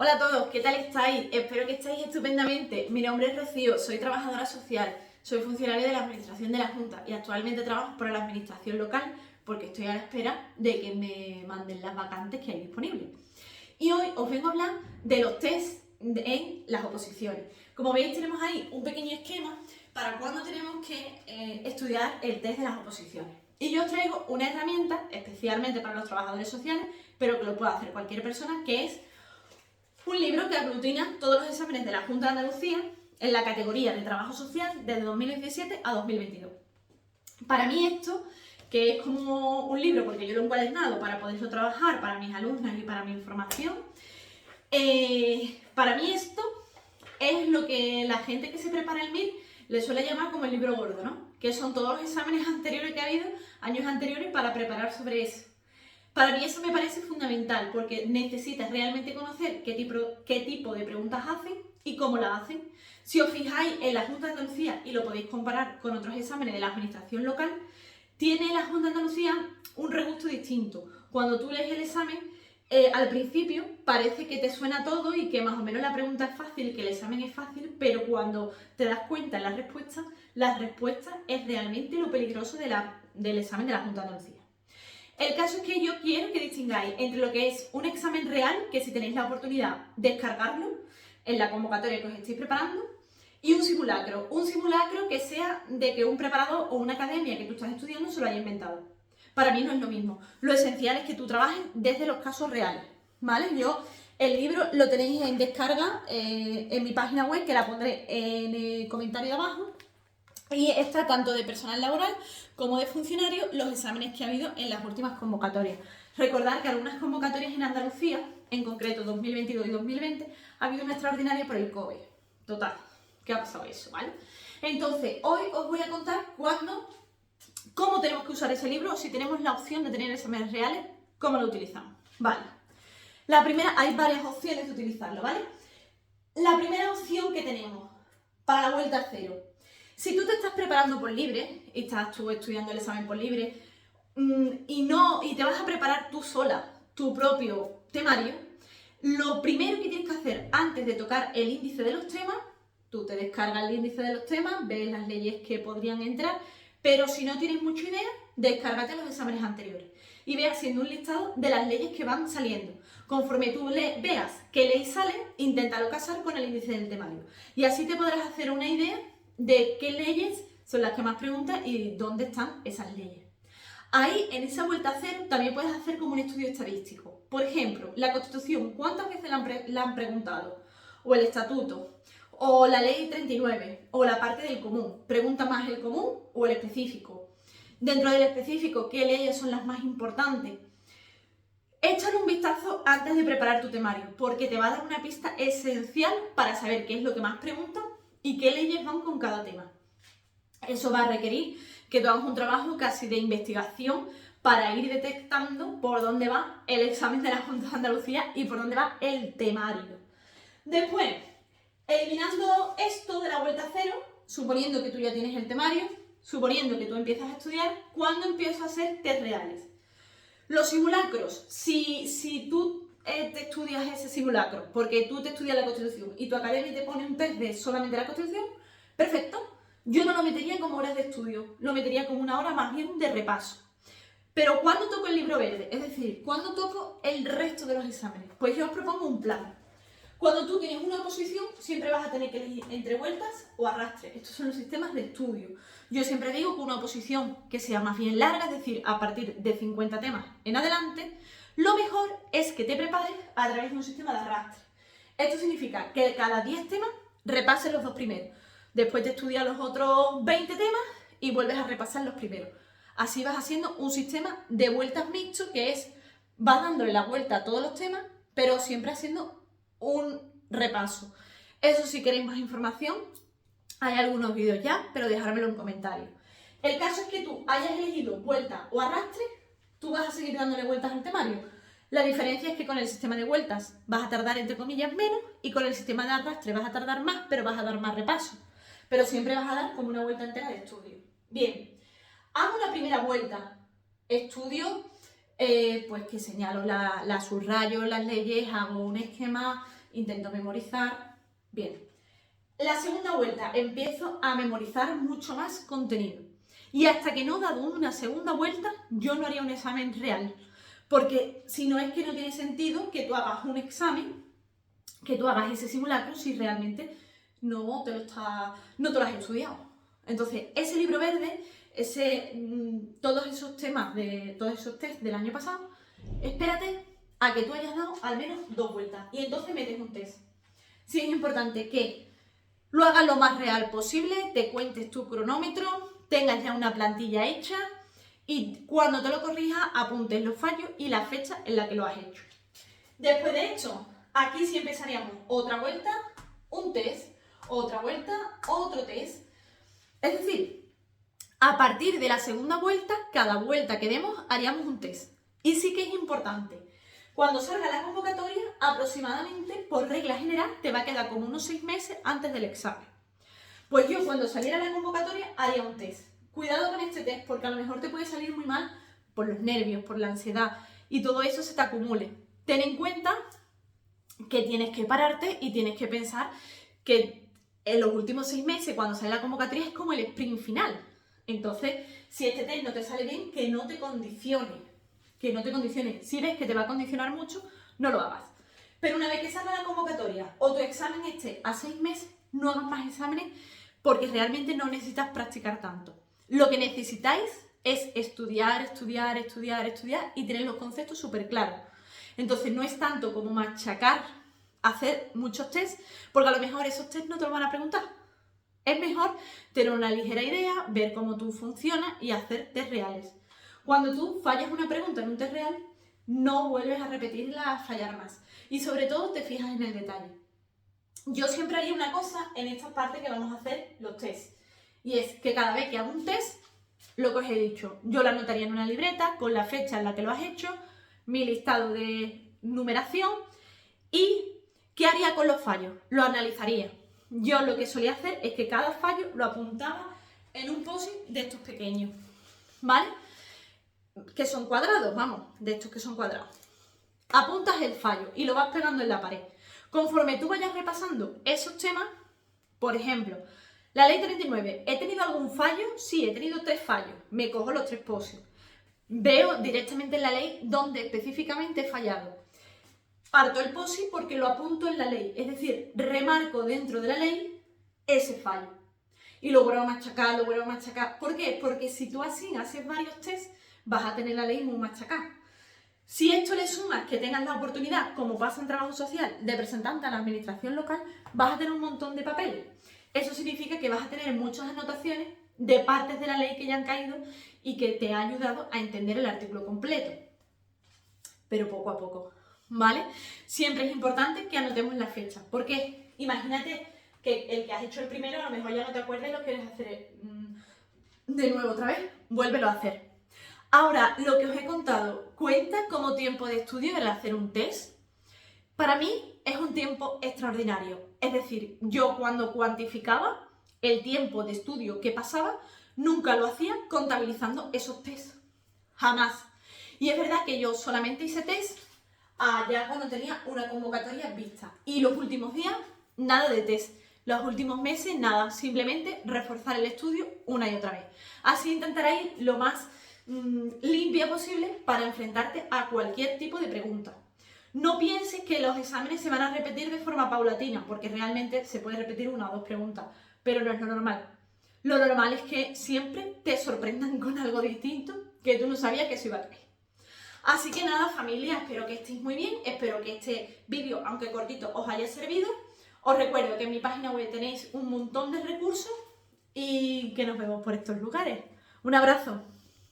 Hola a todos, ¿qué tal estáis? Espero que estéis estupendamente. Mi nombre es Rocío, soy trabajadora social, soy funcionaria de la Administración de la Junta y actualmente trabajo para la Administración local porque estoy a la espera de que me manden las vacantes que hay disponibles. Y hoy os vengo a hablar de los test en las oposiciones. Como veis, tenemos ahí un pequeño esquema para cuando tenemos que estudiar el test de las oposiciones. Y yo os traigo una herramienta especialmente para los trabajadores sociales, pero que lo puede hacer cualquier persona, que es un libro que aglutina todos los exámenes de la Junta de Andalucía en la categoría de trabajo social desde 2017 a 2022. Para mí esto, que es como un libro porque yo lo he encuadernado para poderlo trabajar para mis alumnas y para mi información, para mí esto es lo que la gente que se prepara el MIR le suele llamar como el libro gordo, ¿no? Que son todos los exámenes anteriores que ha habido, años anteriores, para preparar sobre eso. Para mí eso me parece fundamental porque necesitas realmente conocer qué tipo de preguntas hacen y cómo las hacen. Si os fijáis en la Junta de Andalucía y lo podéis comparar con otros exámenes de la administración local, tiene la Junta de Andalucía un regusto distinto. Cuando tú lees el examen, al principio parece que te suena todo y que más o menos la pregunta es fácil, que el examen es fácil, pero cuando te das cuenta en las respuestas es realmente lo peligroso del examen de la Junta de Andalucía. El caso es que yo quiero que distingáis entre lo que es un examen real, que si tenéis la oportunidad, descargarlo en la convocatoria que os estéis preparando, y un simulacro. Un simulacro que sea de que un preparador o una academia que tú estás estudiando se lo haya inventado. Para mí no es lo mismo. Lo esencial es que tú trabajes desde los casos reales, ¿vale? El libro lo tenéis en descarga en mi página web, que la pondré en el comentario de abajo. Y está tanto de personal laboral como de funcionarios los exámenes que ha habido en las últimas convocatorias. Recordad que algunas convocatorias en Andalucía, en concreto 2022 y 2020, ha habido una extraordinaria por el COVID. Total, ¿qué ha pasado eso, vale? Entonces, hoy os voy a contar cómo tenemos que usar ese libro, o si tenemos la opción de tener exámenes reales, cómo lo utilizamos. Vale. La primera, hay varias opciones de utilizarlo, ¿vale? La primera opción que tenemos para la vuelta al cero. Si tú te estás preparando por libre y estás tú estudiando el examen por libre y te vas a preparar tú sola tu propio temario, lo primero que tienes que hacer antes de tocar el índice de los temas, tú te descargas el índice de los temas, ves las leyes que podrían entrar, pero si no tienes mucha idea, descárgate los exámenes anteriores y ve haciendo un listado de las leyes que van saliendo. Conforme tú veas qué ley sale, inténtalo casar con el índice del temario. Y así te podrás hacer una idea de qué leyes son las que más preguntan y dónde están esas leyes. Ahí, en esa vuelta a cero, también puedes hacer como un estudio estadístico. Por ejemplo, la Constitución, ¿cuántas veces la han preguntado? O el Estatuto, o la Ley 39, o la parte del común. ¿Pregunta más el común o el específico? Dentro del específico, ¿qué leyes son las más importantes? Échale un vistazo antes de preparar tu temario, porque te va a dar una pista esencial para saber qué es lo que más preguntan y qué leyes van con cada tema. Eso va a requerir que tú hagas un trabajo casi de investigación para ir detectando por dónde va el examen de la Junta de Andalucía y por dónde va el temario. Después, eliminando esto de la vuelta a cero, suponiendo que tú ya tienes el temario, suponiendo que tú empiezas a estudiar, ¿cuándo empiezo a hacer test reales? Los simulacros, si tú te estudias ese simulacro porque tú te estudias la Constitución y tu academia te pone un test de solamente la Constitución, perfecto. Yo no lo metería como horas de estudio, lo metería como una hora más bien de repaso. Pero ¿cuándo toco el libro verde? Es decir, ¿cuándo toco el resto de los exámenes? Pues yo os propongo un plan. Cuando tú tienes una oposición, siempre vas a tener que elegir entre vueltas o arrastre. Estos son los sistemas de estudio. Yo siempre digo que una oposición que sea más bien larga, es decir, a partir de 50 temas en adelante, lo mejor es que te prepares a través de un sistema de arrastre. Esto significa que cada 10 temas repases los dos primeros. Después te estudias los otros 20 temas y vuelves a repasar los primeros. Así vas haciendo un sistema de vueltas mixto que es, vas dándole la vuelta a todos los temas, pero siempre haciendo un repaso. Eso, si queréis más información, hay algunos vídeos ya, pero dejármelo en comentarios. El caso es que tú hayas elegido vuelta o arrastre, tú vas a seguir dándole vueltas al temario. La diferencia es que con el sistema de vueltas vas a tardar entre comillas menos y con el sistema de arrastre vas a tardar más, pero vas a dar más repaso. Pero siempre vas a dar como una vuelta entera de estudio. Bien, hago la primera vuelta, estudio, pues que señalo la subrayo, las leyes, hago un esquema, intento memorizar. Bien. La segunda vuelta empiezo a memorizar mucho más contenido. Y hasta que no he dado una segunda vuelta, yo no haría un examen real. Porque si no, es que no tiene sentido que tú hagas un examen, que tú hagas ese simulacro si realmente no te lo has estudiado. Entonces, ese libro verde, todos esos temas, todos esos test del año pasado, espérate a que tú hayas dado al menos 2 vueltas y entonces metes un test. Sí, es importante que lo hagas lo más real posible, te cuentes tu cronómetro, tengas ya una plantilla hecha y cuando te lo corrijas apuntes los fallos y la fecha en la que lo has hecho. Después de hecho, aquí sí empezaríamos otra vuelta, un test, otra vuelta, otro test. Es decir, a partir de la segunda vuelta, cada vuelta que demos haríamos un test. Y sí que es importante, cuando salga la convocatoria, aproximadamente, por regla general, te va a quedar como unos 6 meses antes del examen. Pues yo cuando saliera la convocatoria haría un test. Cuidado con este test porque a lo mejor te puede salir muy mal por los nervios, por la ansiedad y todo eso se te acumule. Ten en cuenta que tienes que pararte y tienes que pensar que en los últimos 6 meses, cuando sale la convocatoria, es como el sprint final. Entonces, si este test no te sale bien, que no te condicione. Que no te condicione. Si ves que te va a condicionar mucho, no lo hagas. Pero una vez que salga la convocatoria o tu examen esté a 6 meses, no hagas más exámenes porque realmente no necesitas practicar tanto. Lo que necesitáis es estudiar, estudiar, estudiar, estudiar y tener los conceptos súper claros. Entonces no es tanto como machacar, hacer muchos tests, porque a lo mejor esos tests no te lo van a preguntar. Es mejor tener una ligera idea, ver cómo tú funcionas y hacer test reales. Cuando tú fallas una pregunta en un test real, no vuelves a repetirla a fallar más. Y sobre todo te fijas en el detalle. Yo siempre haría una cosa en esta parte que vamos a hacer los tests. Y es que cada vez que hago un test, lo que os he dicho, yo lo anotaría en una libreta con la fecha en la que lo has hecho, mi listado de numeración y ¿qué haría con los fallos? Lo analizaría. Yo lo que solía hacer es que cada fallo lo apuntaba en un post-it de estos pequeños, ¿vale? Que son cuadrados, vamos, de estos que son cuadrados. Apuntas el fallo y lo vas pegando en la pared. Conforme tú vayas repasando esos temas, por ejemplo, la ley 39, ¿he tenido algún fallo? Sí, he tenido 3 fallos. Me cojo los 3 post-it. Veo directamente en la ley dónde específicamente he fallado. Parto el post-it porque lo apunto en la ley, es decir, remarco dentro de la ley ese fallo. Y lo vuelvo a machacar, lo vuelvo a machacar. ¿Por qué? Porque si tú así haces varios tests, vas a tener la ley muy machacada. Si esto le sumas que tengas la oportunidad, como pasa en trabajo social, de presentarte a la administración local, vas a tener un montón de papeles. Eso significa que vas a tener muchas anotaciones de partes de la ley que ya han caído y que te ha ayudado a entender el artículo completo. Pero poco a poco, ¿vale? Siempre es importante que anotemos la fecha, porque imagínate que el que has hecho el primero a lo mejor ya no te acuerdas y lo quieres hacer de nuevo otra vez, vuélvelo a hacer. Ahora, lo que os he contado, ¿cuenta como tiempo de estudio el hacer un test? Para mí es un tiempo extraordinario. Es decir, yo cuando cuantificaba el tiempo de estudio que pasaba, nunca lo hacía contabilizando esos tests. Jamás. Y es verdad que yo solamente hice test ya cuando tenía una convocatoria vista. Y los últimos días, nada de test. Los últimos meses, nada. Simplemente reforzar el estudio una y otra vez. Así intentaré ir lo más limpia posible para enfrentarte a cualquier tipo de pregunta. No pienses que los exámenes se van a repetir de forma paulatina, porque realmente se puede repetir 1 o 2 preguntas, pero no es lo normal. Lo normal es que siempre te sorprendan con algo distinto que tú no sabías que se iba a caer. Así que nada, familia, espero que estéis muy bien, espero que este vídeo, aunque cortito, os haya servido. Os recuerdo que en mi página web tenéis un montón de recursos y que nos vemos por estos lugares. Un abrazo.